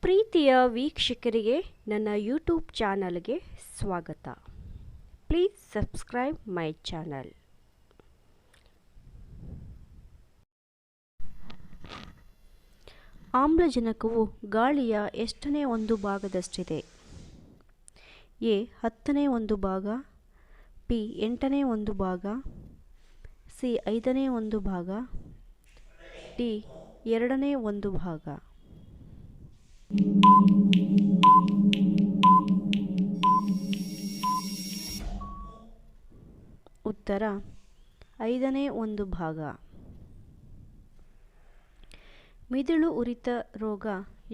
ಪ್ರೀತಿಯ ವೀಕ್ಷಕರಿಗೆ ನನ್ನ ಯೂಟ್ಯೂಬ್ ಚಾನಲ್ಗೆ ಸ್ವಾಗತ. Please subscribe my channel. ಆಮ್ಲಜನಕವು ಗಾಳಿಯ ಎಷ್ಟನೇ ಒಂದು ಭಾಗದಷ್ಟಿದೆ? ಎ 10ನೇ ಒಂದು ಭಾಗ, ಬಿ 8ನೇ ಒಂದು ಭಾಗ, ಸಿ 5ನೇ ಒಂದು ಭಾಗ, ಡಿ 2ನೇ ಒಂದು ಭಾಗ. ಉತ್ತರ 5ನೇ ಒಂದು ಭಾಗ. ಮಿದುಳು ಉರಿತ ರೋಗ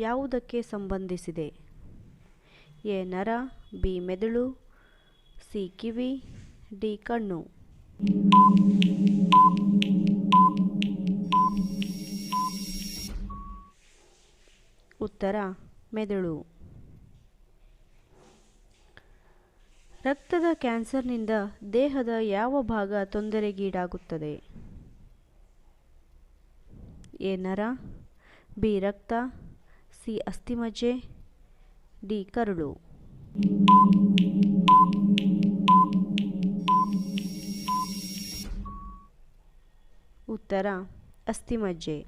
ಯಾವುದಕ್ಕೆ ಸಂಬಂಧಿಸಿದೆ? ಎ ನರ, ಬಿ ಮೆದುಳು, ಸಿ ಕಿವಿ, ಡಿ ಕಣ್ಣು. ಉತ್ತರ ಮೆದುಳು. ರಕ್ತದ ಕ್ಯಾನ್ಸರ್ನಿಂದ ದೇಹದ ಯಾವ ಭಾಗ ತೊಂದರೆಗೀಡಾಗುತ್ತದೆ? ಎ ನರ, ಬಿ ರಕ್ತ, ಸಿ ಅಸ್ಥಿಮಜ್ಜೆ, ಡಿ ಕರುಳು. ಉತ್ತರ ಅಸ್ಥಿಮಜ್ಜೆ.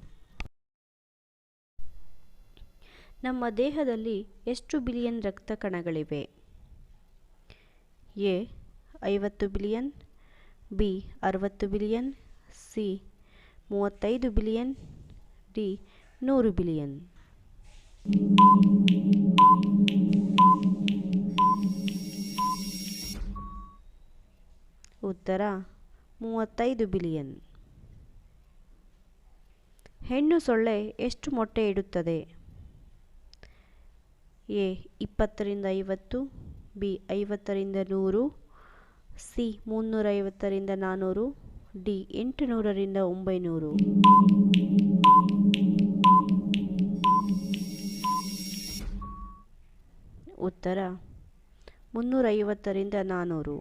ನಮ್ಮ ದೇಹದಲ್ಲಿ ಎಷ್ಟು ಬಿಲಿಯನ್ ರಕ್ತ ಕಣಗಳಿವೆ? A 50 billion, B 60 billion, C 35 billion, D 100 billion. ಉತ್ತರ 35 ಬಿಲಿಯನ್. ಹೆಣ್ಣು ಸೊಳ್ಳೆ ಎಷ್ಟು ಮೊಟ್ಟೆ ಇಡುತ್ತದೆ? ಎ 20ರಿಂದ 50, ಬಿ 50ರಿಂದ 100, ಸಿ 350ರಿಂದ 400, ಡಿ 800ರಿಂದ 900. ಉತ್ತರ 350ರಿಂದ 400.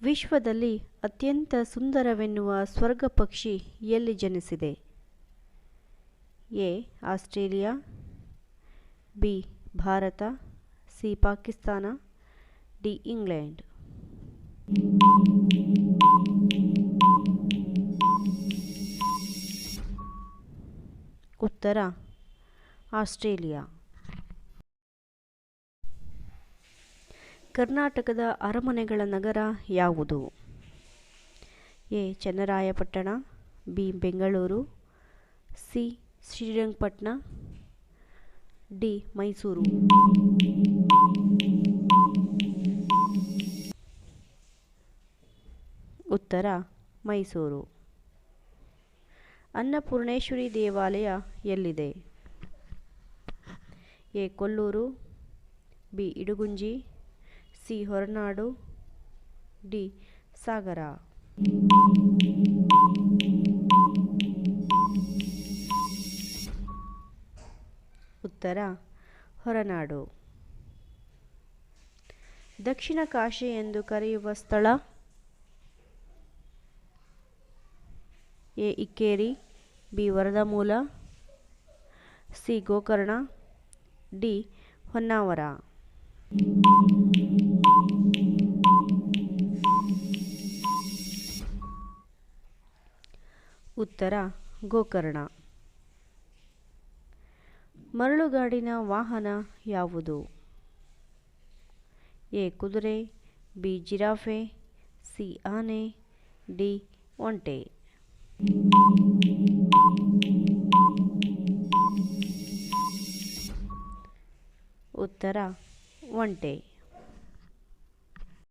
ವಿಶ್ವದಲ್ಲಿ ಅತ್ಯಂತ ಸುಂದರವೆನ್ನುವ ಸ್ವರ್ಗ ಪಕ್ಷಿ ಎಲ್ಲಿ ಜನಿಸಿದೆ? A Australia, B Bharat, C Pakistan, D England. ಉತ್ತರ ಆಸ್ಟ್ರೇಲಿಯಾ. ಕರ್ನಾಟಕದ ಅರಮನೆಗಳ ನಗರ ಯಾವುದು? A Channarayapatna, B Bengaluru, C Srirangapatna, D Mysuru. ಉತ್ತರ ಮೈಸೂರು. ಅನ್ನಪೂರ್ಣೇಶ್ವರಿ ದೇವಾಲಯ ಎಲ್ಲಿದೆ? A Kollur, B Idagunji, C Horanadu, D Sagara. ಉತ್ತರ ಹೊರನಾಡು. ದಕ್ಷಿಣ ಕಾಶಿ ಎಂದು ಕರೆಯುವ ಸ್ಥಳ? A Ikkeri, B Varadamoola, C Gokarna, D Honnavar. ಉತ್ತರ ಗೋಕರ್ಣ. ಮರಳುಗಾಡಿನ ವಾಹನ ಯಾವುದು? ಎ ಕುದುರೆ, ಬಿ ಜಿರಾಫೆ, ಸಿ ಆನೆ, ಡಿ ಒಂಟೆ. ಉತ್ತರ ಒಂಟೆ.